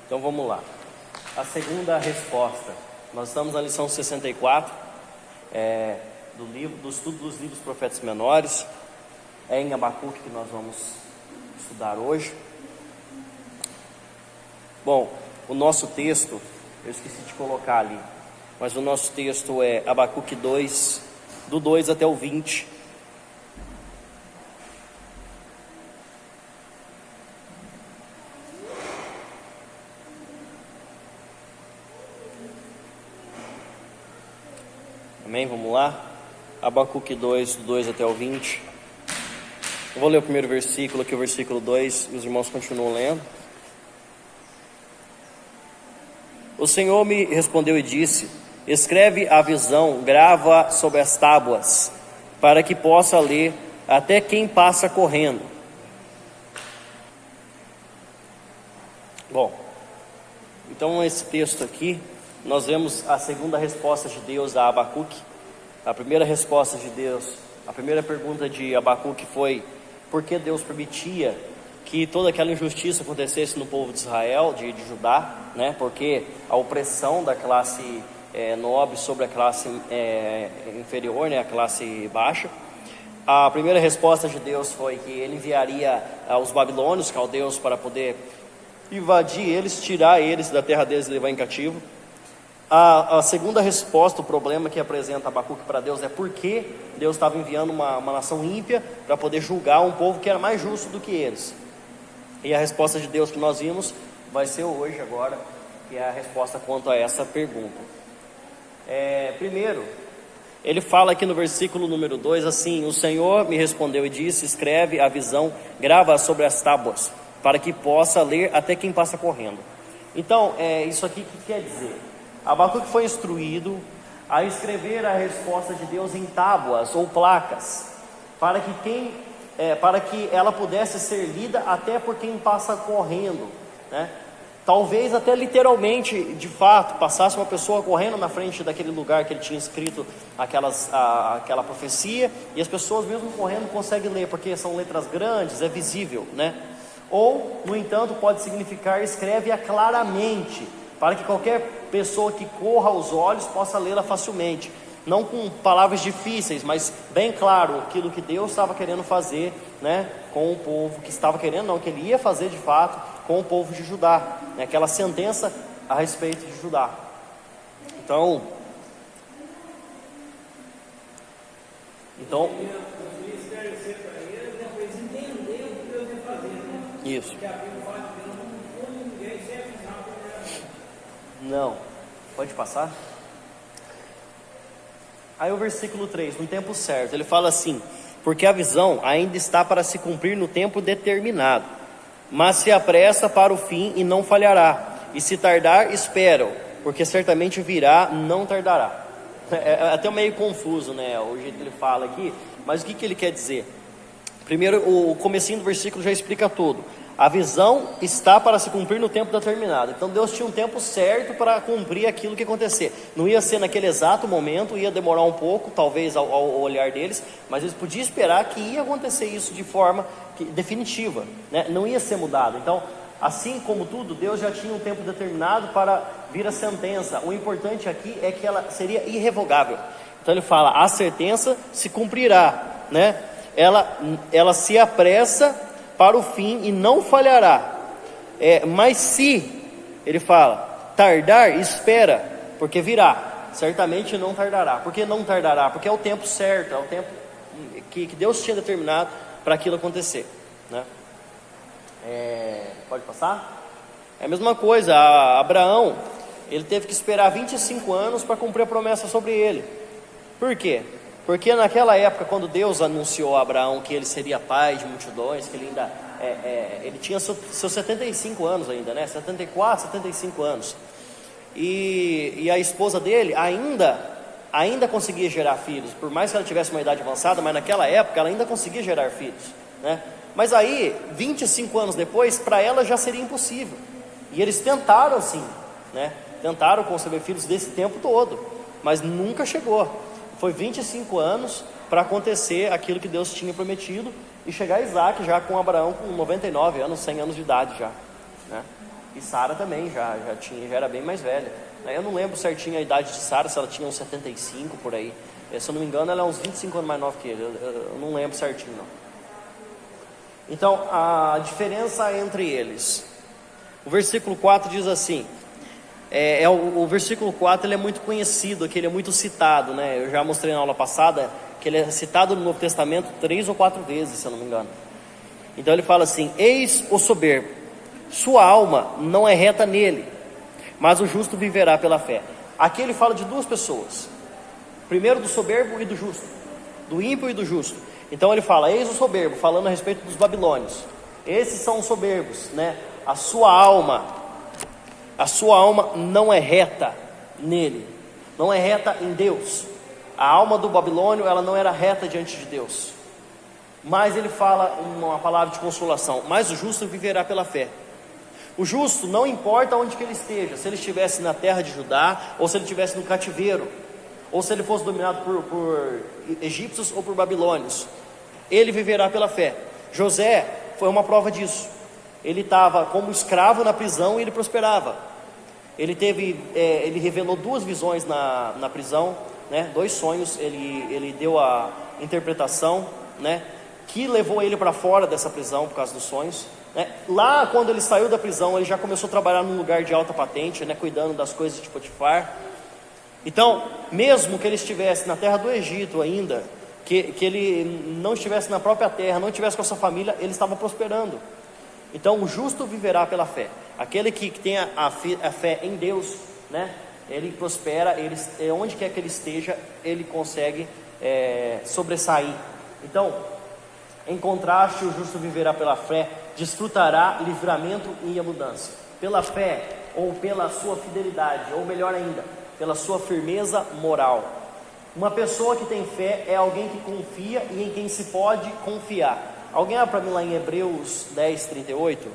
Então vamos lá. A segunda resposta. Nós estamos na lição 64 do estudo dos livros profetas menores. É em Abacuque que nós vamos estudar hoje. Bom, o nosso texto, eu esqueci de colocar ali, mas o nosso texto é Abacuque 2, do 2 até o 20. Amém? Vamos lá? Abacuque 2, do 2 até o 20. Eu vou ler o primeiro versículo aqui, o versículo 2, e os irmãos continuam lendo. O Senhor me respondeu e disse: escreve a visão, grava sobre as tábuas, para que possa ler até quem passa correndo. Bom, então esse texto aqui, nós vemos a segunda resposta de Deus a Abacuque. A primeira resposta de Deus, a primeira pergunta de Abacuque foi: por que Deus permitia que toda aquela injustiça acontecesse no povo de Israel, de Judá, né? Porque a opressão da classe nobre sobre a classe inferior, né? A classe baixa. A primeira resposta de Deus foi que ele enviaria os babilônios, os caldeus, para poder invadir eles, tirar eles da terra deles e levar em cativo. A segunda resposta, o problema que apresenta Abacuque para Deus é por que Deus estava enviando uma nação ímpia para poder julgar um povo que era mais justo do que eles. E a resposta de Deus que nós vimos vai ser hoje agora, que é a resposta quanto a essa pergunta. Primeiro, ele fala aqui no versículo número 2 assim: o Senhor me respondeu e disse: escreve a visão, grava sobre as tábuas, para que possa ler até quem passa correndo. Então, isso aqui que quer dizer? Abacuque foi instruído a escrever a resposta de Deus em tábuas ou placas, para que ela pudesse ser lida até por quem passa correndo, né? Talvez até literalmente, de fato, passasse uma pessoa correndo na frente daquele lugar que ele tinha escrito aquela profecia, e as pessoas mesmo correndo conseguem ler, porque são letras grandes, é visível, né? Ou, no entanto, pode significar escreve-a claramente, para que qualquer pessoa que corra aos olhos possa lê-la facilmente, não com palavras difíceis, mas bem claro aquilo que Deus estava querendo fazer, né, com o povo, que estava querendo, não, que ele ia fazer de fato com o povo de Judá, né, aquela sentença a respeito de Judá. Então isso. Não, pode passar? Aí o versículo 3, no tempo certo, ele fala assim: porque a visão ainda está para se cumprir no tempo determinado, mas se apressa para o fim e não falhará, e se tardar, espera, porque certamente virá, não tardará. É até meio confuso, né, o jeito que ele fala aqui, mas o que ele quer dizer? Primeiro, o comecinho do versículo já explica tudo. A visão está para se cumprir no tempo determinado. Então Deus tinha um tempo certo para cumprir aquilo que acontecer. Não ia ser naquele exato momento, ia demorar um pouco, talvez ao olhar deles, mas eles podiam esperar que ia acontecer isso de forma definitiva, né? Não ia ser mudado. Então, assim como tudo, Deus já tinha um tempo determinado para vir a sentença. O importante aqui é que ela seria irrevogável. Então ele fala: a sentença se cumprirá, né? Ela se apressa para o fim e não falhará. Mas se, ele fala, tardar, espera, porque virá. Certamente não tardará. Por que não tardará? Porque é o tempo certo, é o tempo que Deus tinha determinado para aquilo acontecer, né? Pode passar? É a mesma coisa. Abraão, ele teve que esperar 25 anos para cumprir a promessa sobre ele. Por quê? Porque naquela época, quando Deus anunciou a Abraão que ele seria pai de multidões, que ele ainda ele tinha seus 75 anos ainda, né? 74, 75 anos. E a esposa dele ainda conseguia gerar filhos, por mais que ela tivesse uma idade avançada, mas naquela época ela ainda conseguia gerar filhos, né? Mas aí, 25 anos depois, para ela já seria impossível. E eles tentaram sim, né? Tentaram conceber filhos desse tempo todo, mas nunca chegou. Foi 25 anos para acontecer aquilo que Deus tinha prometido e chegar a Isaac já com Abraão com 99 anos, 100 anos de idade já, né? E Sara também já era bem mais velha. Eu não lembro certinho a idade de Sara, se ela tinha uns 75 por aí. Se eu não me engano, ela é uns 25 anos mais nova que ele. Eu não lembro certinho, não. Então, a diferença entre eles. O versículo 4 diz assim. O versículo 4 ele é muito conhecido, que ele é muito citado, né? Eu já mostrei na aula passada que ele é citado no Novo Testamento 3 ou 4 vezes, se eu não me engano. Então ele fala assim: eis o soberbo, sua alma não é reta nele, mas o justo viverá pela fé. Aqui ele fala de duas pessoas. Primeiro do soberbo e do justo, do ímpio e do justo. Então ele fala: eis o soberbo, falando a respeito dos babilônios. Esses são os soberbos, né? A sua alma não é reta nele, não é reta em Deus. A alma do babilônio, ela não era reta diante de Deus. Mas ele fala uma palavra de consolação: mas o justo viverá pela fé. O justo, não importa onde que ele esteja, se ele estivesse na terra de Judá, ou se ele estivesse no cativeiro, ou se ele fosse dominado por egípcios ou por babilônios, ele viverá pela fé. José foi uma prova disso. Ele estava como escravo na prisão e ele prosperava. Ele revelou duas visões na prisão, né? 2 sonhos, ele deu a interpretação, né? Que levou ele para fora dessa prisão por causa dos sonhos, né? Lá quando ele saiu da prisão, ele já começou a trabalhar num lugar de alta patente, né? Cuidando das coisas de Potifar. Então, mesmo que ele estivesse na terra do Egito ainda, que ele não estivesse na própria terra, não estivesse com a sua família, ele estava prosperando. Então o justo viverá pela fé. Aquele que tem a fé em Deus, né? Ele prospera, onde quer que ele esteja, ele consegue sobressair. Então, em contraste, o justo viverá pela fé, desfrutará livramento e abundância. Pela fé, ou pela sua fidelidade, ou melhor ainda, pela sua firmeza moral. Uma pessoa que tem fé é alguém que confia e em quem se pode confiar. Alguém abre para mim lá em Hebreus 10, 38?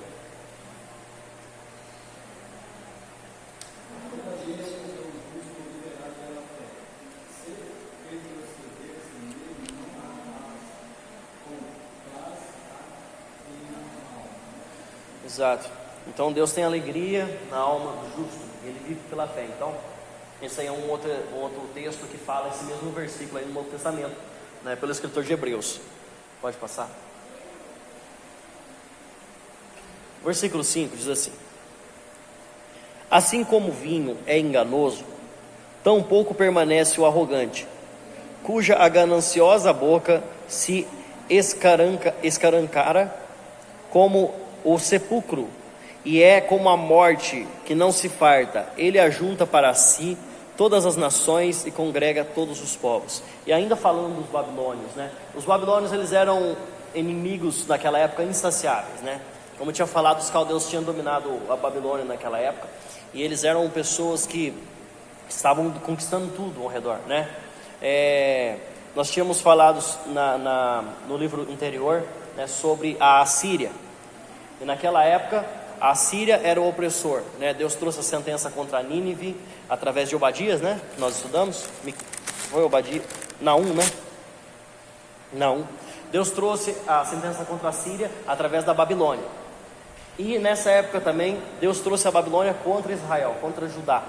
Exato. Então Deus tem alegria na alma do justo, ele vive pela fé. Então esse aí é um outro texto que fala esse mesmo versículo aí no Novo Testamento, né, pelo escritor de Hebreus. Pode passar. Versículo 5 diz assim: assim como o vinho é enganoso, tão pouco permanece o arrogante, cuja a gananciosa boca se escarancara como o sepulcro, e é como a morte que não se farta. Ele ajunta para si todas as nações e congrega todos os povos. E ainda falando dos babilônios, né? Os babilônios, eles eram inimigos naquela época insaciáveis, né? Como eu tinha falado, os caldeus tinham dominado a Babilônia naquela época, e eles eram pessoas que estavam conquistando tudo ao redor, né? Nós tínhamos falado no livro anterior, né, sobre a Assíria. E naquela época, a Assíria era o opressor, né? Deus trouxe a sentença contra Nínive através de Obadias, né? Nós estudamos. Foi Obadias? Naum, né? Naum. Deus trouxe a sentença contra a Síria através da Babilônia. E nessa época também, Deus trouxe a Babilônia contra Israel, contra Judá,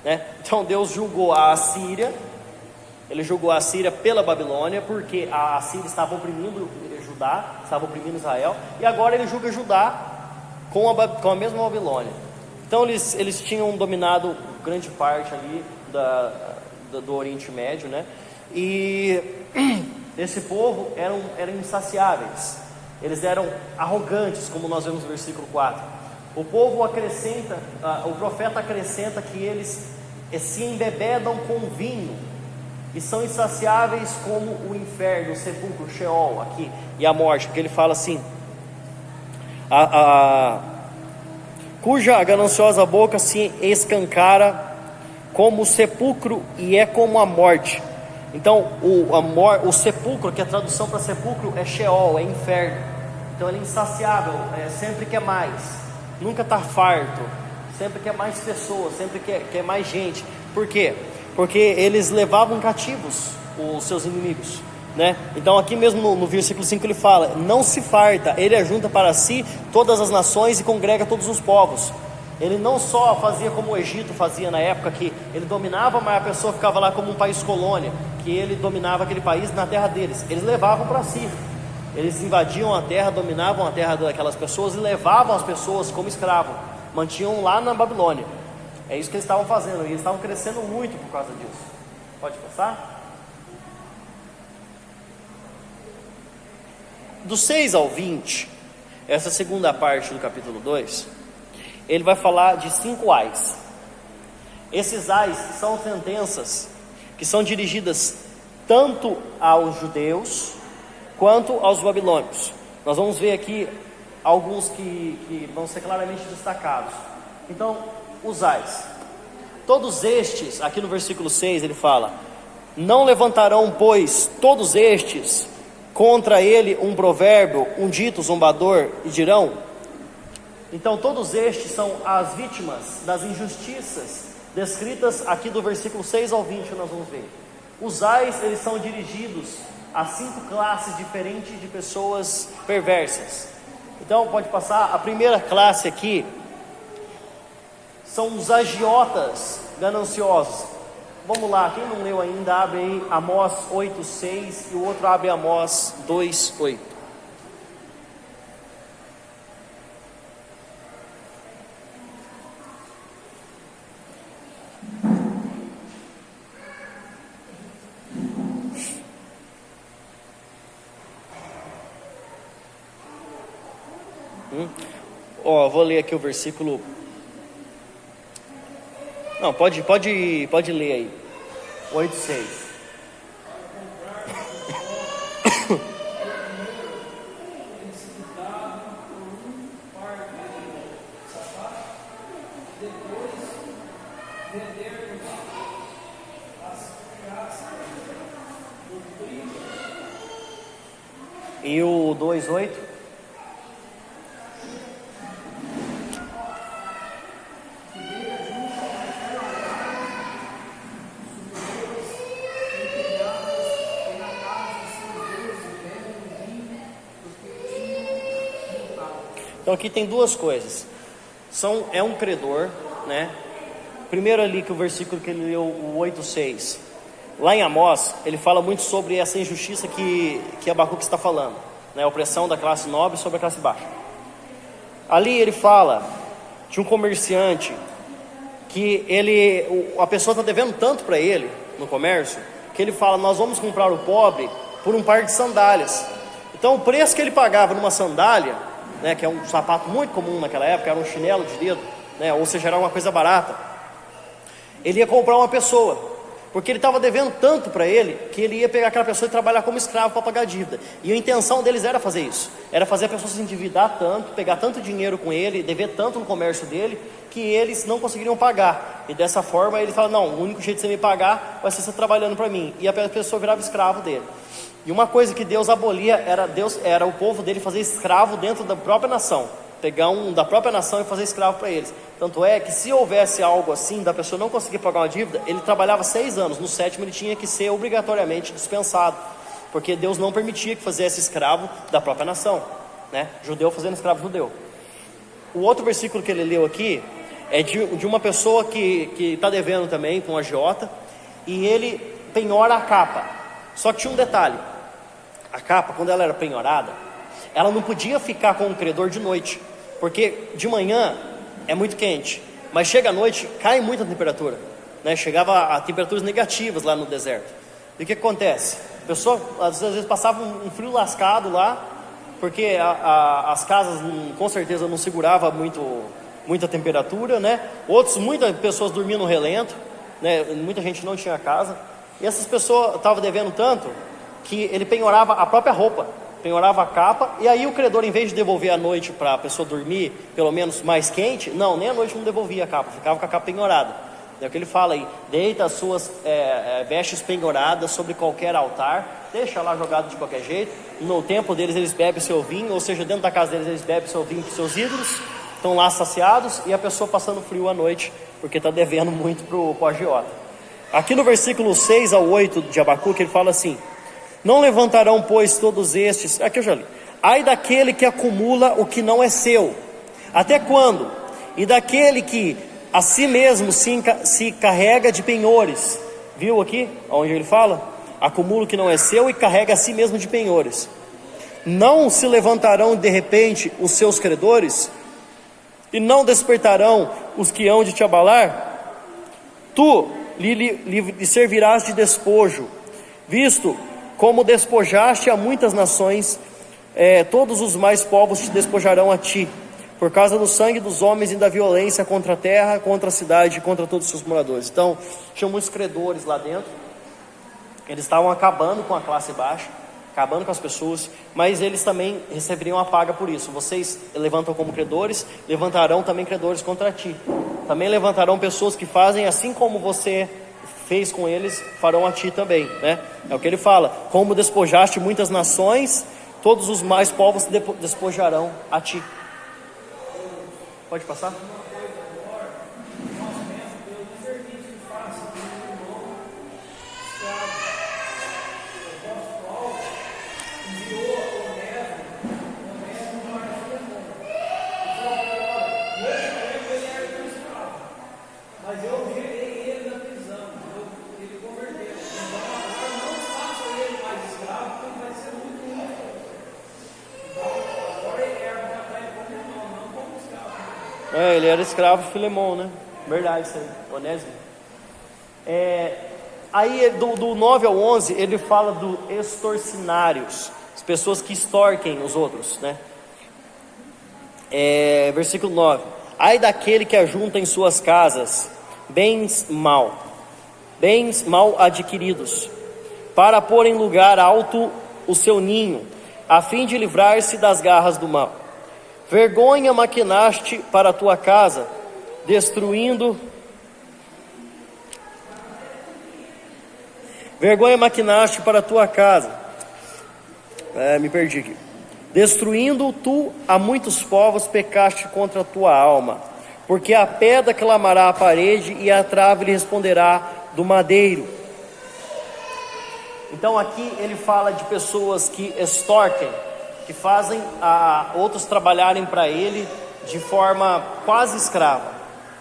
né? Então Deus julgou a Assíria. Ele julgou a Síria pela Babilônia, porque a Síria estava oprimindo Judá, estava oprimindo Israel. E agora ele julga Judá com a mesma Babilônia. Então eles tinham dominado grande parte ali do Oriente Médio, né? E esse povo eram insaciáveis. Eles eram arrogantes, como nós vemos no versículo 4. O povo acrescenta, o profeta acrescenta que eles se embebedam com vinho e são insaciáveis como o inferno, o sepulcro, o Sheol aqui, e a morte, porque ele fala assim: cuja a gananciosa boca se escancara como o sepulcro e é como a morte. Então o sepulcro, que a tradução para sepulcro é Sheol, é inferno. Então ele é insaciável, sempre quer mais, nunca está farto, sempre quer mais pessoas, sempre quer mais gente. Por quê? Porque eles levavam cativos os seus inimigos, né? Então aqui mesmo no versículo 5 ele fala: não se farta, ele ajunta para si todas as nações e congrega todos os povos. Ele não só fazia como o Egito fazia na época, que ele dominava, mas a pessoa ficava lá como um país colônia, que ele dominava aquele país na terra deles. Eles levavam para si. Eles invadiam a terra, dominavam a terra daquelas pessoas e levavam as pessoas como escravos. Mantinham lá na Babilônia. É isso que eles estavam fazendo, e eles estavam crescendo muito por causa disso. Pode passar? Do 6 ao 20, essa segunda parte do capítulo 2, ele vai falar de 5 ais. Esses ais são sentenças que são dirigidas tanto aos judeus quanto aos babilônios. Nós vamos ver aqui alguns que vão ser claramente destacados. Então, os ais. Todos estes, aqui no versículo 6 ele fala: não levantarão, pois, todos estes contra ele um provérbio, um dito zombador, e dirão. Então todos estes são as vítimas das injustiças descritas aqui do versículo 6 ao 20, nós vamos ver. Os ais, eles são dirigidos a 5 classes diferentes de pessoas perversas. Então pode passar. A primeira classe aqui são os agiotas gananciosos. Vamos lá, quem não leu ainda, abre aí Amós 8:6 e o outro abre Amós 2:8. Vou ler aqui o versículo. Não, pode ler aí. 8:6. E o 2:8. Então aqui tem duas coisas. É um credor, né? Primeiro ali que o versículo que ele leu, o 8:6. Lá em Amós, ele fala muito sobre essa injustiça que Abacuque está falando, né? A opressão da classe nobre sobre a classe baixa. Ali ele fala de um comerciante que a pessoa está devendo tanto para ele no comércio, que ele fala: nós vamos comprar o pobre por um par de sandálias. Então o preço que ele pagava numa sandália, né, que é um sapato muito comum naquela época, era um chinelo de dedo, né, ou seja, era uma coisa barata, ele ia comprar uma pessoa, porque ele estava devendo tanto para ele, que ele ia pegar aquela pessoa e trabalhar como escravo para pagar a dívida. E a intenção deles era fazer isso, era fazer a pessoa se endividar tanto, pegar tanto dinheiro com ele, dever tanto no comércio dele, que eles não conseguiriam pagar. E dessa forma ele fala: não, o único jeito de você me pagar vai ser você trabalhando para mim. E a pessoa virava escravo dele. E uma coisa que Deus abolia era o povo dele fazer escravo dentro da própria nação, pegar um da própria nação e fazer escravo para eles. Tanto é que se houvesse algo assim, da pessoa não conseguir pagar uma dívida, ele trabalhava 6 anos, no 7º ele tinha que ser obrigatoriamente dispensado, porque Deus não permitia que fizesse escravo da própria nação, né? Judeu fazendo escravo judeu. O outro versículo que ele leu aqui é de uma pessoa que está devendo também com um agiota, e ele penhora a capa. Só que tinha um detalhe: a capa, quando ela era penhorada, ela não podia ficar com o credor de noite, porque de manhã é muito quente, mas chega à noite, cai muito a temperatura, né? Chegava a temperaturas negativas lá no deserto. E o que acontece? A pessoa às vezes passava um frio lascado lá, porque as casas com certeza não seguravam muita temperatura, né? Muitas pessoas dormiam no relento, né? Muita gente não tinha casa, e essas pessoas estavam devendo tanto que ele penhorava a própria roupa, penhorava a capa, e aí o credor, em vez de devolver à noite para a pessoa dormir pelo menos mais quente, nem à noite não devolvia a capa, ficava com a capa penhorada. É o que ele fala aí: deita as suas vestes penhoradas sobre qualquer altar, deixa lá jogado de qualquer jeito. No tempo deles eles bebem seu vinho, ou seja, dentro da casa deles eles bebem seu vinho para seus ídolos, estão lá saciados, e a pessoa passando frio à noite, porque está devendo muito para o agiota. Aqui no versículo 6 ao 8 de Abacuque ele fala assim: não levantarão, pois, todos aqui eu já li, ai daquele que acumula o que não é seu, até quando? e daquele que a si mesmo se carrega de penhores. Viu aqui, onde ele fala? Acumula o que não é seu e carrega a si mesmo de penhores. Não se levantarão de repente os seus credores? E não despertarão os que hão de te abalar? Tu lhe servirás de despojo, visto como despojaste a muitas nações, todos os mais povos te despojarão a ti, por causa do sangue dos homens e da violência contra a terra, contra a cidade e contra todos os seus moradores. Então, tinha muitos credores lá dentro, eles estavam acabando com a classe baixa, acabando com as pessoas, mas eles também receberiam a paga por isso. Vocês levantam como credores, levantarão também credores contra ti. Também levantarão pessoas que fazem assim como você fez com eles, farão a ti também, né? É o que ele fala: como despojaste muitas nações, todos os mais povos despojarão a ti. Pode passar? Ele era escravo de Filemão, né? Verdade, isso aí, Onésimo. Aí do 9 ao 11, ele fala do extorsinários, as pessoas que extorquem os outros, né? Versículo 9: ai daquele que ajunta em suas casas bens mal adquiridos, para pôr em lugar alto o seu ninho, a fim de livrar-se das garras do mal. Vergonha maquinaste para a tua casa, destruindo. Vergonha maquinaste para a tua casa. Me perdi aqui. Destruindo tu a muitos povos, pecaste contra a tua alma. Porque a pedra clamará à parede e a trave lhe responderá do madeiro. Então aqui ele fala de pessoas que extorquem, que fazem outros trabalharem para ele de forma quase escrava.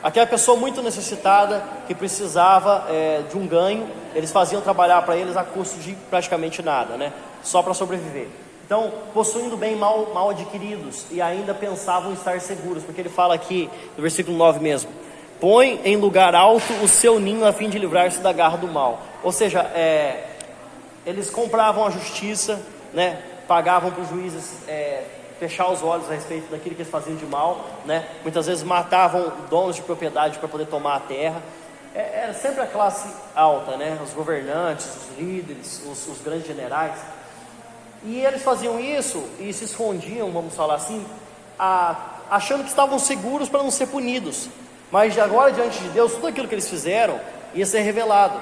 Aquela pessoa muito necessitada, que precisava de um ganho, eles faziam trabalhar para eles a custo de praticamente nada, né? Só para sobreviver. Então, possuindo bem mal adquiridos, e ainda pensavam estar seguros, porque ele fala aqui, no versículo 9 mesmo: põe em lugar alto o seu ninho a fim de livrar-se da garra do mal. Ou seja, eles compravam a justiça, né? Pagavam para os juízes fechar os olhos a respeito daquilo que eles faziam de mal, né? Muitas vezes matavam donos de propriedade para poder tomar a terra. Era sempre a classe alta, né? Os governantes, os líderes, os grandes generais. E eles faziam isso e se escondiam, vamos falar assim, achando que estavam seguros para não ser punidos. Mas de agora diante de Deus, tudo aquilo que eles fizeram ia ser revelado,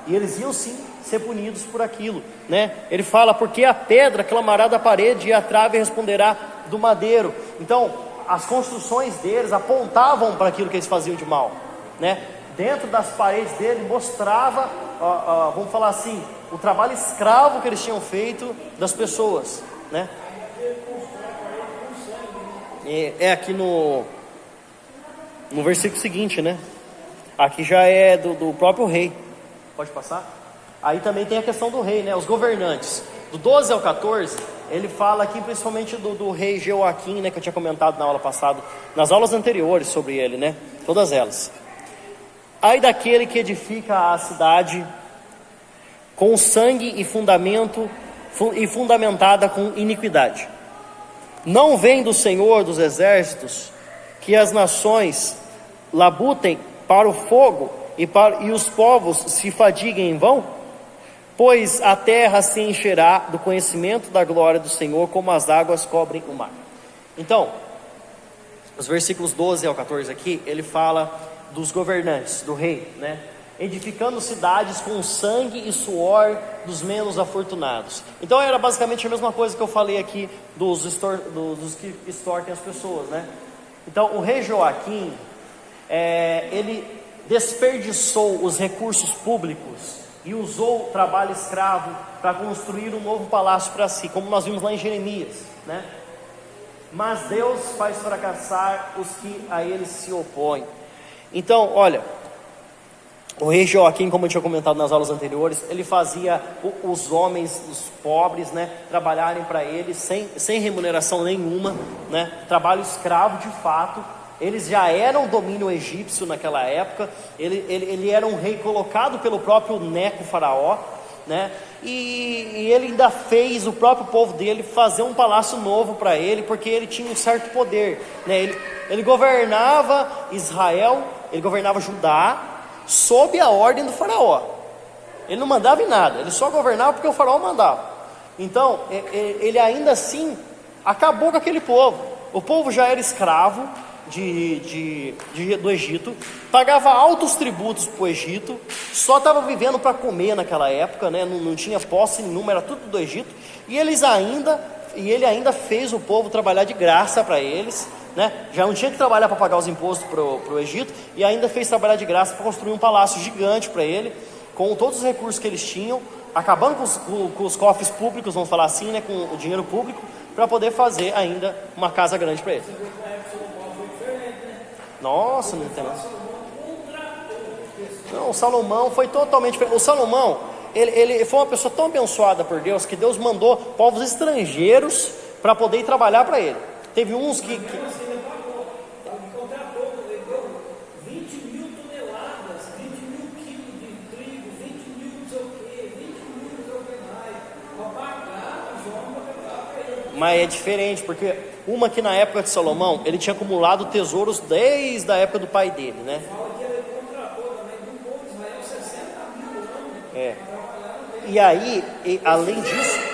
e eles iam sim ser punidos por aquilo, né? Ele fala: porque a pedra clamará da parede e a trave responderá do madeiro. Então, as construções deles apontavam para aquilo que eles faziam de mal, né? Dentro das paredes dele mostrava, vamos falar assim, o trabalho escravo que eles tinham feito das pessoas, né? Aqui no versículo seguinte, né? Aqui já é do próprio rei. Pode passar? Aí também tem a questão do rei, né? Os governantes. Do 12 ao 14, ele fala aqui principalmente do rei Jeoaquim, né? Que eu tinha comentado na aula passada, nas aulas anteriores sobre ele, né? Todas elas. Ai daquele que edifica a cidade com sangue e fundamentada com iniquidade. Não vem do Senhor dos exércitos que as nações labutem para o fogo e os povos se fadiguem em vão? Pois a terra se encherá do conhecimento da glória do Senhor, como as águas cobrem o mar. Então, os versículos 12 ao 14 aqui, ele fala dos governantes, do rei, né? Edificando cidades com sangue e suor dos menos afortunados. Então era basicamente a mesma coisa que eu falei aqui dos que extorquem as pessoas, né? Então o rei Joaquim, ele desperdiçou os recursos públicos e usou o trabalho escravo para construir um novo palácio para si, como nós vimos lá em Jeremias, né? mas Deus faz fracassar os que a ele se opõem. Então, olha, o rei Joaquim, como eu tinha comentado nas aulas anteriores, ele fazia os homens, os pobres, né, trabalharem para ele sem remuneração nenhuma, né, trabalho escravo de fato. Eles já eram domínio egípcio naquela época. Ele era um rei colocado pelo próprio Neco faraó, né, e ele ainda fez o próprio povo dele fazer um palácio novo para ele, porque ele tinha um certo poder, né, ele governava Israel, ele governava Judá, sob a ordem do faraó. Ele não mandava em nada, ele só governava porque o faraó mandava. Então, ele ainda assim acabou com aquele povo. O povo já era escravo do Egito, pagava altos tributos para o Egito, só estava vivendo para comer naquela época, né? Não tinha posse nenhuma, era tudo do Egito. E ele ainda fez o povo trabalhar de graça para eles, né? Já não tinha que trabalhar para pagar os impostos para o Egito, e ainda fez trabalhar de graça para construir um palácio gigante para ele, com todos os recursos que eles tinham, acabando com os cofres públicos, vamos falar assim, né? Com o dinheiro público, para poder fazer ainda uma casa grande para ele. Nossa, não tem nada. Não, o Salomão foi totalmente diferente. O Salomão, ele foi uma pessoa tão abençoada por Deus, que Deus mandou povos estrangeiros para poder ir trabalhar para ele. Teve uns que... Mas é diferente, porque uma que na época de Salomão, ele tinha acumulado tesouros desde a época do pai dele, né? É. E aí, além disso...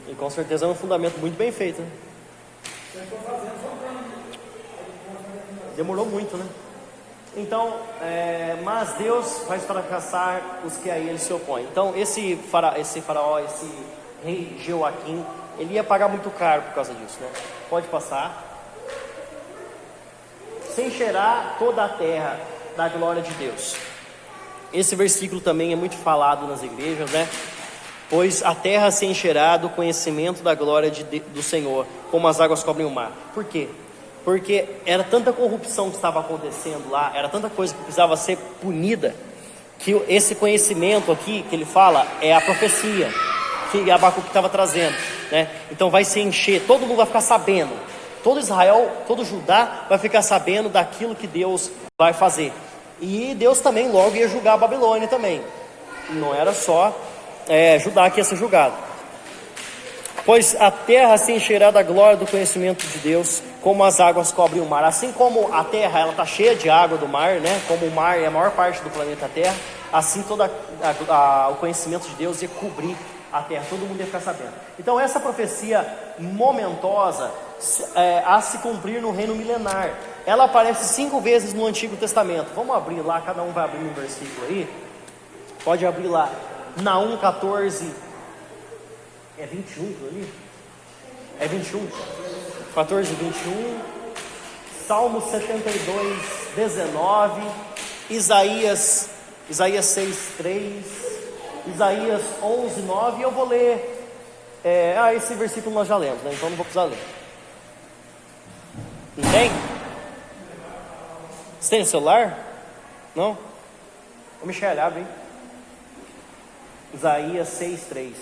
E com certeza é um fundamento muito bem feito, né? Demorou muito, né? Então, mas Deus faz fracassar os que a ele se opõem. Então esse faraó, esse rei Joaquim, ele ia pagar muito caro por causa disso, né? Pode passar. Se encherá toda a terra da glória de Deus. Esse versículo também é muito falado nas igrejas, né? Pois a terra se encherá do conhecimento da glória do Senhor, como as águas cobrem o mar. Por quê? Porque era tanta corrupção que estava acontecendo lá, era tanta coisa que precisava ser punida, que esse conhecimento aqui que ele fala é a profecia que Abacuque estava trazendo, né? Então vai se encher, todo mundo vai ficar sabendo, todo Israel, todo Judá vai ficar sabendo daquilo que Deus vai fazer. E Deus também logo ia julgar a Babilônia também. Não era só Judá que ia ser julgado. Pois a terra se encherá da glória do conhecimento de Deus, como as águas cobrem o mar. Assim como a terra ela está cheia de água do mar, né? Como o mar é a maior parte do planeta Terra, assim todo o conhecimento de Deus ia cobrir a terra, todo mundo ia ficar sabendo. Então essa profecia momentosa a se cumprir no reino milenar, ela aparece 5 vezes no Antigo Testamento. Vamos abrir lá, cada um vai abrir um versículo aí. Pode abrir lá, Naum 14, 21 ali? 21, 14, 21, Salmo 72, 19, Isaías 6, 3, Isaías 11, 9, e eu vou ler, esse versículo nós já lemos, né? Então não vou precisar ler. Não tem? Você tem no celular? Não? Ô Michele, abre, hein? Isaías 6, 3.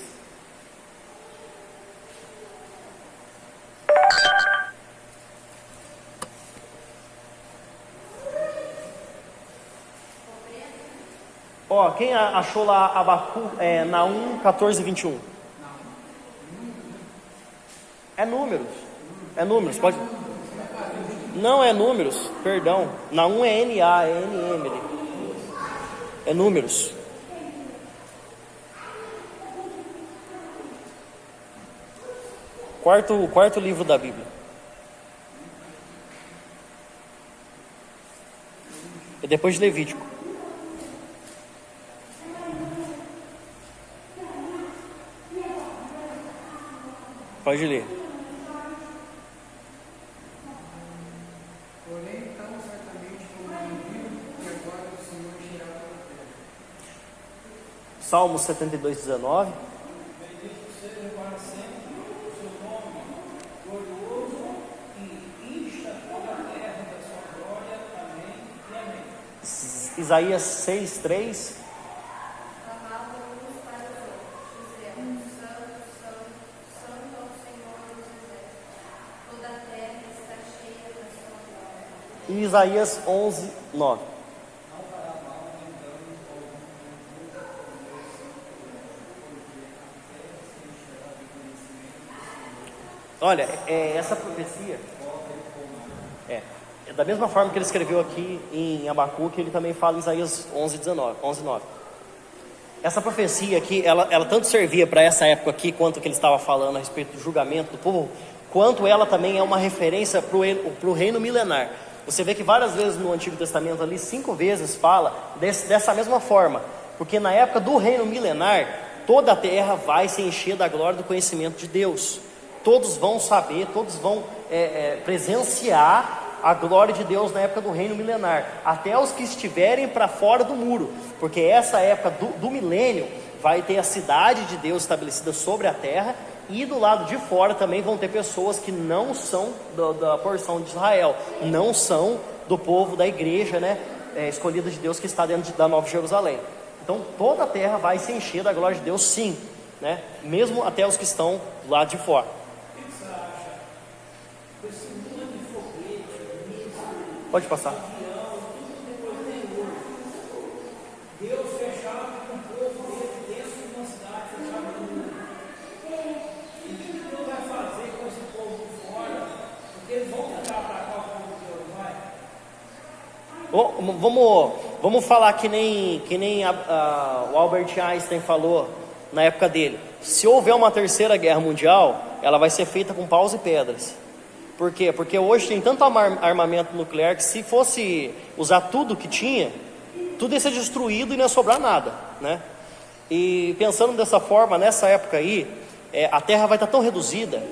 Ó, quem achou lá Abacuque, Naum 14, 21? É números, pode... Não, é números, perdão. Naum é N-A, é N-M. É números. Quarto livro da Bíblia. É depois de Levítico. Pode ler. Porém, tão certamente como eu vivo, que agora o Senhor tirar pela terra. Salmo 72, 19. Bendito seja para sempre o seu nome, glorioso e insta toda a terra da sua glória. Amém e amém. Isaías 6, 3. E Isaías 11, 9. Olha, essa profecia é da mesma forma que ele escreveu aqui em Abacuque, ele também fala em Isaías 11, 9. Essa profecia aqui, ela tanto servia para essa época aqui, quanto que ele estava falando a respeito do julgamento do povo, quanto ela também é uma referência para o reino milenar. Você vê que várias vezes no Antigo Testamento ali, 5 vezes fala dessa mesma forma, porque na época do reino milenar, toda a terra vai se encher da glória do conhecimento de Deus. Todos vão saber, todos vão presenciar a glória de Deus na época do reino milenar, até os que estiverem para fora do muro, porque essa época do milênio vai ter a cidade de Deus estabelecida sobre a terra, e do lado de fora também vão ter pessoas que não são da porção de Israel, não são do povo da igreja, né, escolhida de Deus, que está dentro da Nova Jerusalém. Então toda a terra vai se encher da glória de Deus, sim, né, mesmo até os que estão do lado de fora. Pode passar. Deus fechava com o povo dele dentro de uma cidade, fechava com o mundo. E o que Deus vai fazer com esse povo de fora? Porque eles vão tentar atacar o povo de Deus, vai? Vamos falar que nem o Albert Einstein falou na época dele. Se houver uma terceira guerra mundial, ela vai ser feita com paus e pedras. Por quê? Porque hoje tem tanto armamento nuclear que, se fosse usar tudo que tinha, tudo ia ser destruído e não ia sobrar nada, né? E pensando dessa forma, nessa época aí, a terra vai estar tão reduzida,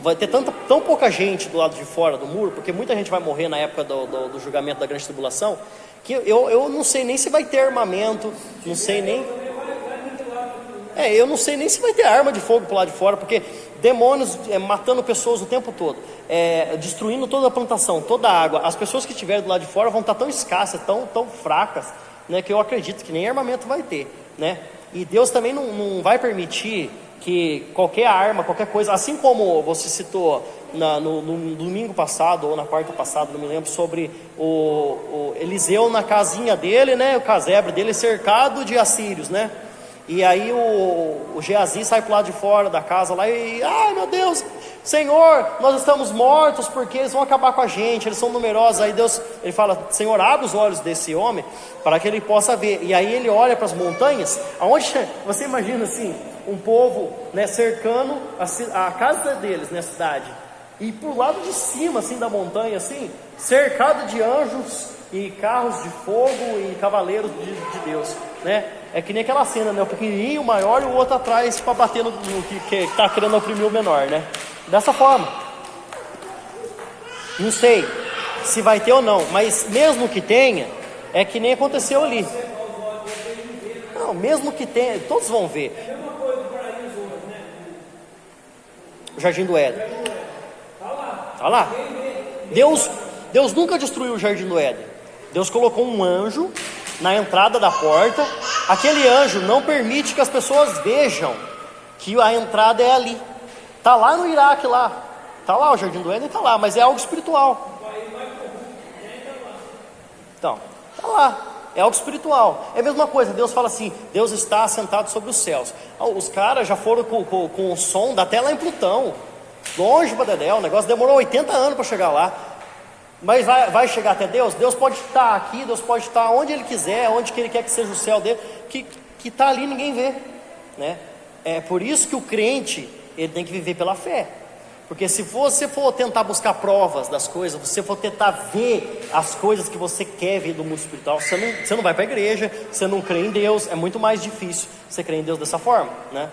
vai ter tão pouca gente do lado de fora do muro, porque muita gente vai morrer na época do julgamento da grande tribulação, que eu não sei nem se vai ter armamento, não sei nem... eu não sei nem se vai ter arma de fogo pro lado de fora, porque demônios matando pessoas o tempo todo, destruindo toda a plantação, toda a água. As pessoas que estiverem do lado de fora vão estar tão escassas, tão fracas, né, que eu acredito que nem armamento vai ter, né? E Deus também não vai permitir que qualquer arma, qualquer coisa, assim como você citou no domingo passado ou na quarta passada, não me lembro, sobre o Eliseu na casinha dele, né, o casebre dele cercado de assírios, né? E aí o Geazi sai para o lado de fora da casa lá e, ai meu Deus, Senhor, nós estamos mortos porque eles vão acabar com a gente, eles são numerosos. Aí Deus, ele fala, Senhor, abre os olhos desse homem para que ele possa ver. E aí ele olha para as montanhas, aonde você imagina assim, um povo, né, cercando a casa deles na cidade, e para o lado de cima assim da montanha, assim, cercado de anjos e carros de fogo e cavaleiros de Deus, né? É que nem aquela cena, né? O pequenininho, o maior e o outro atrás para bater no que está querendo oprimir o menor, né? Dessa forma. Não sei se vai ter ou não, mas mesmo que tenha, é que nem aconteceu ali. Não, mesmo que tenha, todos vão ver. O Jardim do Éden. Tá lá. Deus nunca destruiu o Jardim do Éden. Deus colocou um anjo na entrada da porta. Aquele anjo não permite que as pessoas vejam que a entrada é ali. Tá lá no Iraque lá. Tá lá o Jardim do Éden, tá lá, mas é algo espiritual. Então, tá lá. É algo espiritual. É a mesma coisa, Deus fala assim, Deus está assentado sobre os céus. Os caras já foram com o som da até lá em Plutão. Longe para Dedéu, o negócio demorou 80 anos para chegar lá. Mas vai chegar até Deus? Deus pode estar aqui, Deus pode estar onde Ele quiser, onde que Ele quer que seja o céu dele, que está ali ninguém vê, né? É por isso que o crente, ele tem que viver pela fé. Porque se você for tentar buscar provas das coisas, você for tentar ver as coisas que você quer ver do mundo espiritual, você não vai para a igreja, você não crê em Deus, é muito mais difícil você crer em Deus dessa forma, né?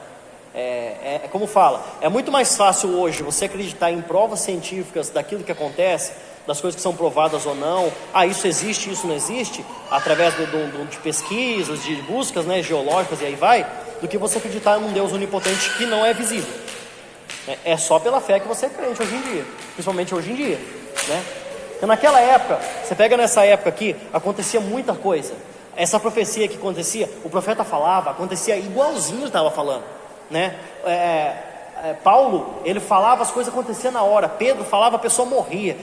Como fala, é muito mais fácil hoje você acreditar em provas científicas daquilo que acontece, das coisas que são provadas ou não. Isso existe, isso não existe, através de pesquisas, de buscas, né, geológicas e aí vai, do que você acreditar num Deus onipotente que não é visível. É só pela fé que você é crente hoje em dia, principalmente hoje em dia, né? Porque naquela época, você pega nessa época aqui, acontecia muita coisa. Essa profecia que acontecia, o profeta falava, acontecia igualzinho ele estava falando, né? Paulo, ele falava, as coisas aconteciam na hora. Pedro falava, a pessoa morria.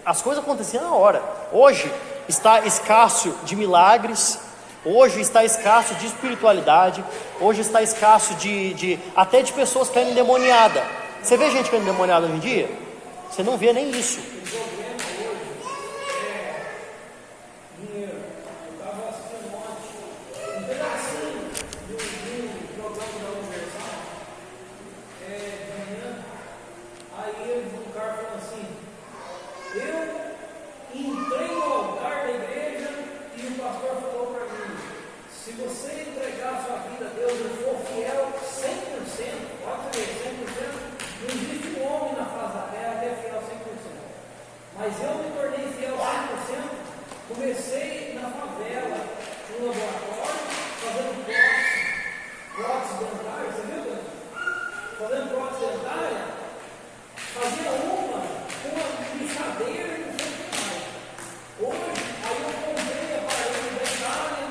As coisas aconteciam na hora. Hoje está escasso de milagres, hoje está escasso de espiritualidade, hoje está escasso até de pessoas caindo endemoniadas. Você vê gente caindo endemoniada hoje em dia? Você não vê nem isso. Mas eu me tornei fiel 100%, comecei na favela, no laboratório, fazendo prótese dentária, você viu, Dani? Fazendo prótese dentária, fazia uma com uma lixadeira e não sei o que mais. Hoje, aí eu comprei aparelho dentária,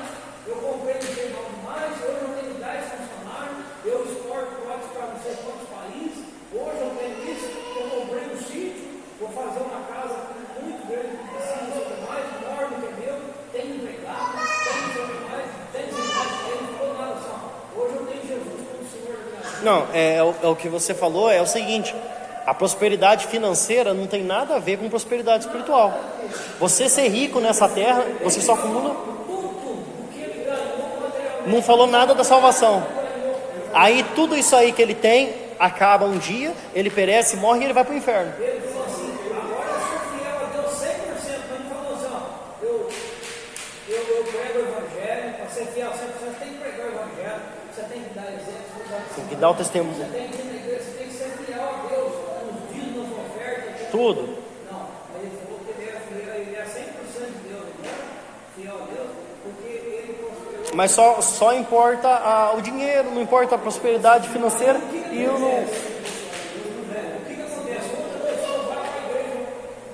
eu comprei não sei mais, hoje eu tenho 10 funcionários, eu exporto prótese para não sei quantos países, hoje eu tenho isso, eu comprei um sítio, vou fazer uma casa muito grande, piscina, não sei mais, enorme que é meu, tem empregado, tem não sei mais, tem não falou nada só. Hoje eu tenho Jesus como Senhor da minha vida. Não, o que você falou é o seguinte: a prosperidade financeira não tem nada a ver com prosperidade espiritual. Você ser rico nessa terra, você só acumula. Não falou nada da salvação. Aí tudo isso aí que ele tem acaba um dia, ele perece, morre e ele vai para o inferno. Tem que dar o testemunho. Você tem que ser fiel a Deus, nos dias, nas ofertas. Tudo. Não, mas ele falou que ele é 100% de Deus, ele é fiel a Deus, porque ele prosperou. Mas só importa o dinheiro, não importa a prosperidade financeira e o. O que acontece? Outra pessoa vai para a igreja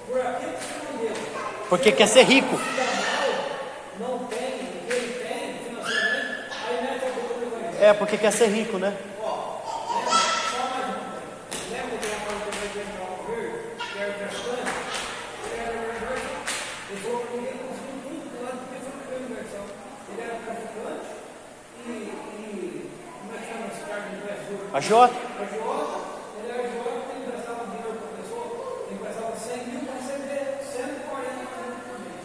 por aquilo que se não deu. Porque quer ser rico. Não tem, o que ele tem financeiramente, aí mete a boca do evangelho. Porque quer ser rico, né? Agiota? Ele era agiota, ele emprestava dinheiro para a pessoa, ele emprestava 100 mil para receber 140 mil por mês.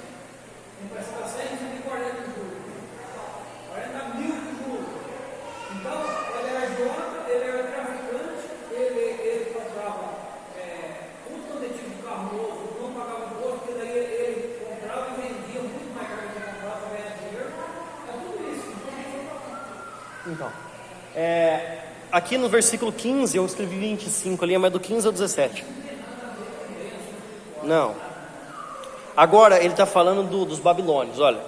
Ele emprestava 140 mil por mês. 40 mil de juros. Então, ele era agiota, ele era traficante, ele comprava tudo quanto ele tinha de carro novo, não pagava imposto, porque daí ele comprava e vendia muito mais caro que ele comprava para ganhar dinheiro. É tudo isso. Então, aqui no versículo 15, eu escrevi 25 ali, mas do 15 ao 17. Não. Agora ele está falando dos babilônios, olha.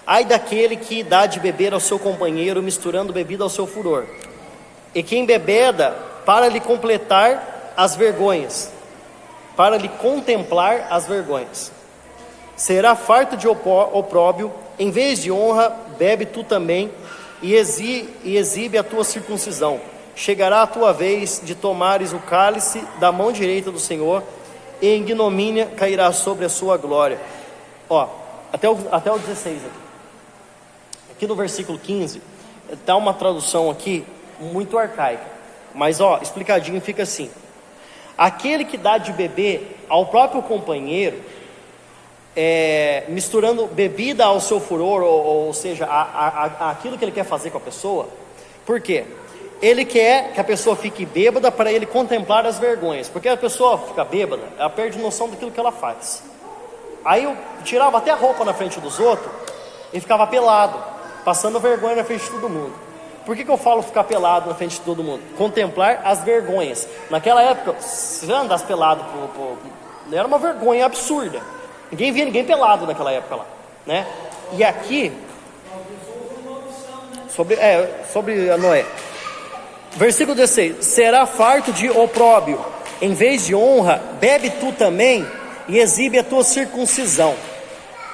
Ai daquele que dá de beber ao seu companheiro, misturando bebida ao seu furor. E que embebeda para lhe completar as vergonhas, para lhe contemplar as vergonhas. Será farto de opróbio, em vez de honra, bebe tu também, e exibe a tua circuncisão. Chegará a tua vez de tomares o cálice da mão direita do Senhor, e em ignomínia cairá sobre a sua glória. Até o 16 aqui no versículo 15, está uma tradução aqui muito arcaica, mas explicadinho fica assim: aquele que dá de beber ao próprio companheiro, misturando bebida ao seu furor, ou seja, aquilo que ele quer fazer com a pessoa. Por quê? Ele quer que a pessoa fique bêbada para ele contemplar as vergonhas, porque a pessoa fica bêbada, ela perde noção daquilo que ela faz. Aí eu tirava até a roupa na frente dos outros e ficava pelado, passando vergonha na frente de todo mundo. Por que eu falo ficar pelado na frente de todo mundo? Contemplar as vergonhas. Naquela época, se você andasse pelado, era uma vergonha absurda. Ninguém via ninguém pelado naquela época lá, né? E aqui, sobre a Noé. Versículo 16: será farto de opróbio, em vez de honra, bebe tu também e exibe a tua circuncisão.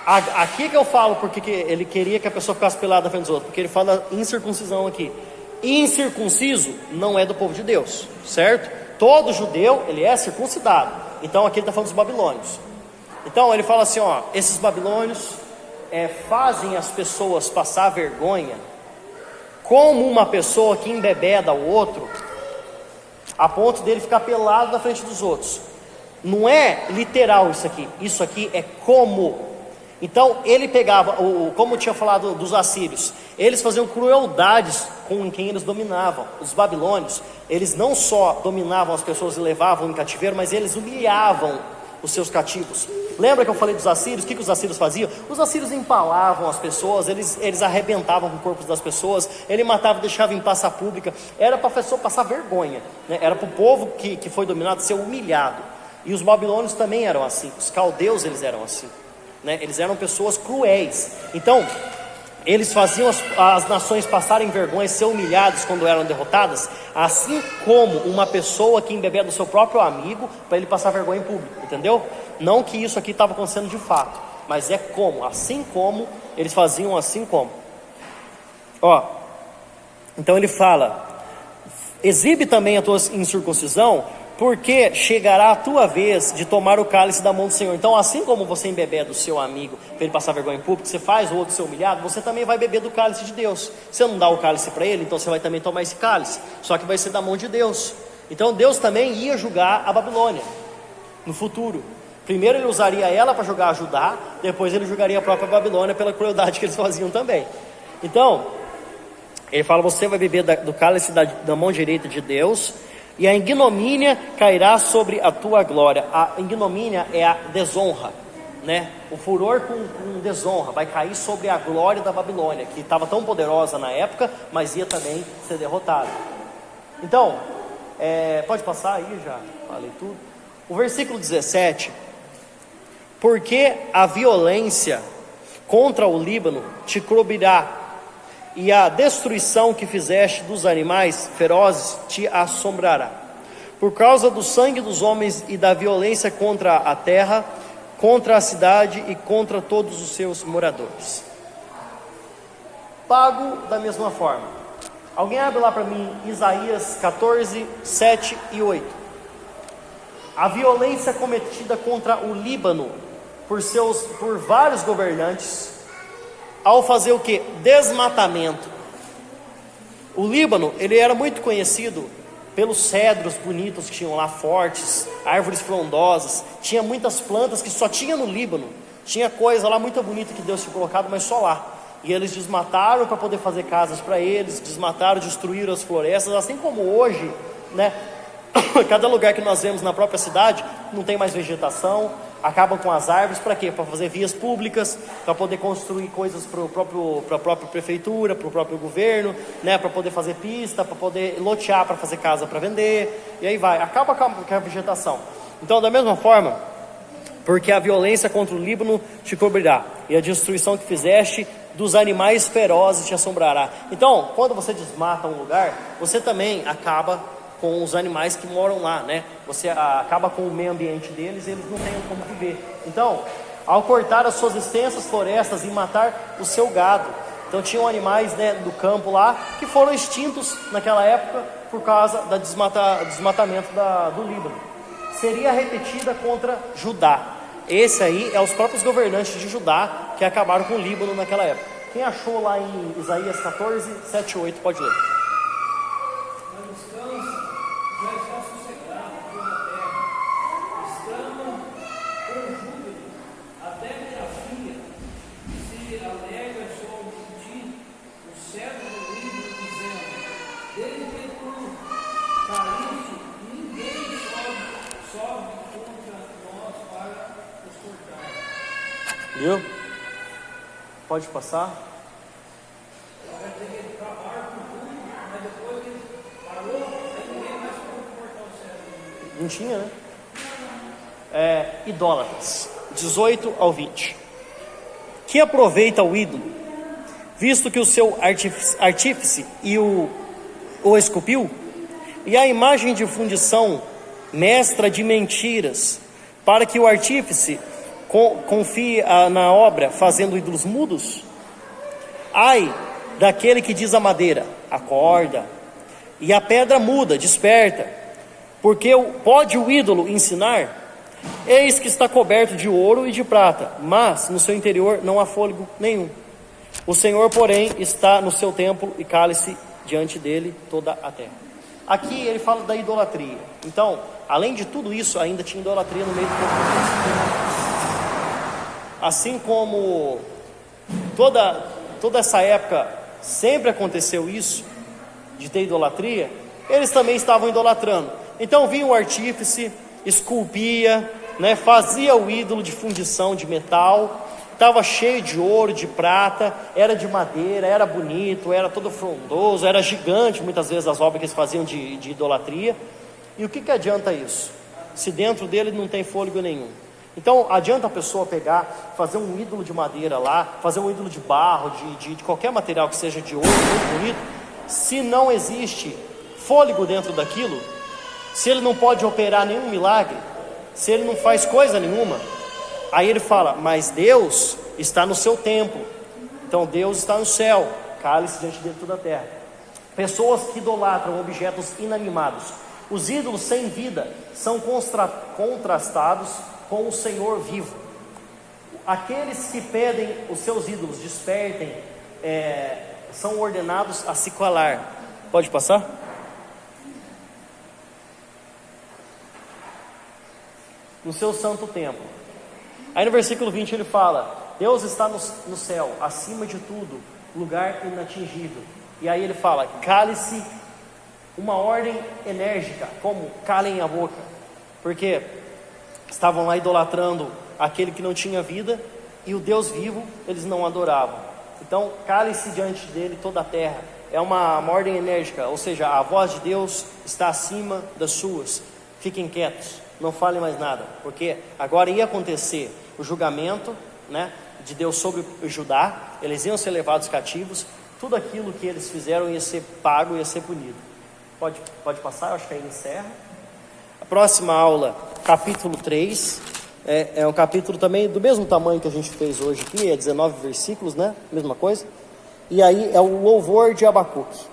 Aqui que eu falo porque que ele queria que a pessoa ficasse pelada na frente dos outros, porque ele fala incircuncisão aqui. Incircunciso não é do povo de Deus, certo? Todo judeu, ele é circuncidado. Então aqui ele está falando dos babilônios. Então ele fala assim, ó, esses babilônios fazem as pessoas passar vergonha, como uma pessoa que embebeda o outro, a ponto dele ficar pelado na frente dos outros. Não é literal isso aqui é como. Então ele pegava, como eu tinha falado dos assírios, eles faziam crueldades com quem eles dominavam. Os babilônios, eles não só dominavam as pessoas e levavam em cativeiro, mas eles humilhavam os seus cativos. Lembra que eu falei dos assírios? O que os assírios faziam? Os assírios empalavam as pessoas, eles arrebentavam com o corpo das pessoas, ele matava, deixava em praça pública. Era para a pessoa passar vergonha, né? Era para o povo que foi dominado ser humilhado. E os babilônios também eram assim, os caldeus eles eram assim, né? Eles eram pessoas cruéis. Então eles faziam as nações passarem vergonha, ser humilhadas quando eram derrotadas, assim como uma pessoa que embebeda do seu próprio amigo para ele passar vergonha em público, entendeu? Não que isso aqui estava acontecendo de fato, mas é como, assim como eles faziam, assim como. Ó, então ele fala: exibe também a tua incircuncisão, porque chegará a tua vez de tomar o cálice da mão do Senhor. Então, assim como você embebeda do seu amigo para ele passar vergonha em público, você faz o outro ser humilhado, você também vai beber do cálice de Deus. Você não dá o cálice para ele, então você vai também tomar esse cálice, só que vai ser da mão de Deus. Então Deus também ia julgar a Babilônia no futuro. Primeiro ele usaria ela para julgar Judá, depois ele julgaria a própria Babilônia pela crueldade que eles faziam também. Então ele fala: você vai beber do cálice da mão direita de Deus, e a ignomínia cairá sobre a tua glória. A ignomínia é a desonra, né? O furor com desonra vai cair sobre a glória da Babilônia, que estava tão poderosa na época, mas ia também ser derrotada. Então, pode passar aí, já falei tudo. O versículo 17: porque a violência contra o Líbano te cobrirá, e a destruição que fizeste dos animais ferozes te assombrará, por causa do sangue dos homens e da violência contra a terra, contra a cidade e contra todos os seus moradores. Pago da mesma forma. Alguém abre lá para mim Isaías 14, 7 e 8. A violência cometida contra o Líbano por vários governantes, ao fazer o que? Desmatamento. O Líbano, ele era muito conhecido pelos cedros bonitos que tinham lá, fortes, árvores frondosas. Tinha muitas plantas que só tinha no Líbano. Tinha coisa lá muito bonita que Deus tinha colocado, mas só lá. E eles desmataram para poder fazer casas para eles, desmataram, destruíram as florestas, assim como hoje, né? Cada lugar que nós vemos na própria cidade não tem mais vegetação, acabam com as árvores. Para quê? Para fazer vias públicas, para poder construir coisas para a própria prefeitura, para o próprio governo, né? Para poder fazer pista, para poder lotear, para fazer casa para vender, e aí vai, acaba com a vegetação. Então, da mesma forma, porque a violência contra o Líbano te cobrirá, e a destruição que fizeste dos animais ferozes te assombrará. Então, quando você desmata um lugar, você também acaba com os animais que moram lá, né? Você acaba com o meio ambiente deles, e eles não têm como viver. Então, ao cortar as suas extensas florestas e matar o seu gado, então tinham animais, né, do campo lá, que foram extintos naquela época por causa do desmatamento do Líbano. Seria repetida contra Judá. Esse aí é os próprios governantes de Judá que acabaram com o Líbano naquela época. Quem achou lá em Isaías 14, 7 e 8, pode ler. Viu? Pode passar. Não tinha, né? Idólatras, 18 ao 20. Que aproveita o ídolo, visto que o seu artífice o esculpiu, e a imagem de fundição, mestra de mentiras, para que o artífice confie na obra, fazendo ídolos mudos? Ai daquele que diz à madeira, acorda, e a pedra muda, desperta, porque pode o ídolo ensinar? Eis que está coberto de ouro e de prata, mas no seu interior não há fôlego nenhum. O Senhor, porém, está no seu templo, e cale-se diante dele toda a terra. Aqui ele fala da idolatria. Então, além de tudo isso, ainda tinha idolatria no meio do povo. Assim como toda essa época sempre aconteceu isso, de ter idolatria, eles também estavam idolatrando. Então vinha o artífice, esculpia, né, fazia o ídolo de fundição de metal, estava cheio de ouro, de prata, era de madeira, era bonito, era todo frondoso, era gigante, muitas vezes as obras que eles faziam de idolatria. E o que adianta isso, se dentro dele não tem fôlego nenhum? Então adianta a pessoa pegar, fazer um ídolo de madeira lá, fazer um ídolo de barro, de qualquer material que seja de ouro, muito bonito, se não existe fôlego dentro daquilo, se ele não pode operar nenhum milagre, se ele não faz coisa nenhuma. Aí ele fala, mas Deus está no seu templo, então Deus está no céu, cale-se diante dele toda a terra. Pessoas que idolatram objetos inanimados, os ídolos sem vida são contrastados com o Senhor vivo. Aqueles que pedem os seus ídolos despertem, são ordenados a se calar. Pode passar? No seu santo templo. Aí no versículo 20 ele fala, Deus está no céu, acima de tudo, lugar inatingível. E aí ele fala, cale-se, uma ordem enérgica, como calem a boca, porque estavam lá idolatrando aquele que não tinha vida, e o Deus vivo eles não adoravam. Então cale-se diante dele toda a terra. É uma ordem enérgica, ou seja, a voz de Deus está acima das suas. Fiquem quietos, não falem mais nada, porque agora ia acontecer o julgamento, né, de Deus sobre o Judá. Eles iam ser levados cativos, tudo aquilo que eles fizeram ia ser pago, ia ser punido. Pode passar, eu acho que aí encerra. A próxima aula, capítulo 3, é um capítulo também do mesmo tamanho que a gente fez hoje aqui, 19 versículos, né, mesma coisa. E aí é o louvor de Abacuque.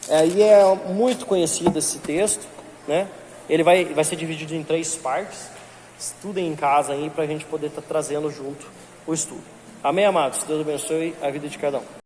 Aí é muito conhecido esse texto, né? Ele vai ser dividido em 3 partes. Estudem em casa aí para a gente poder estar trazendo junto o estudo. Amém, amados? Deus abençoe a vida de cada um.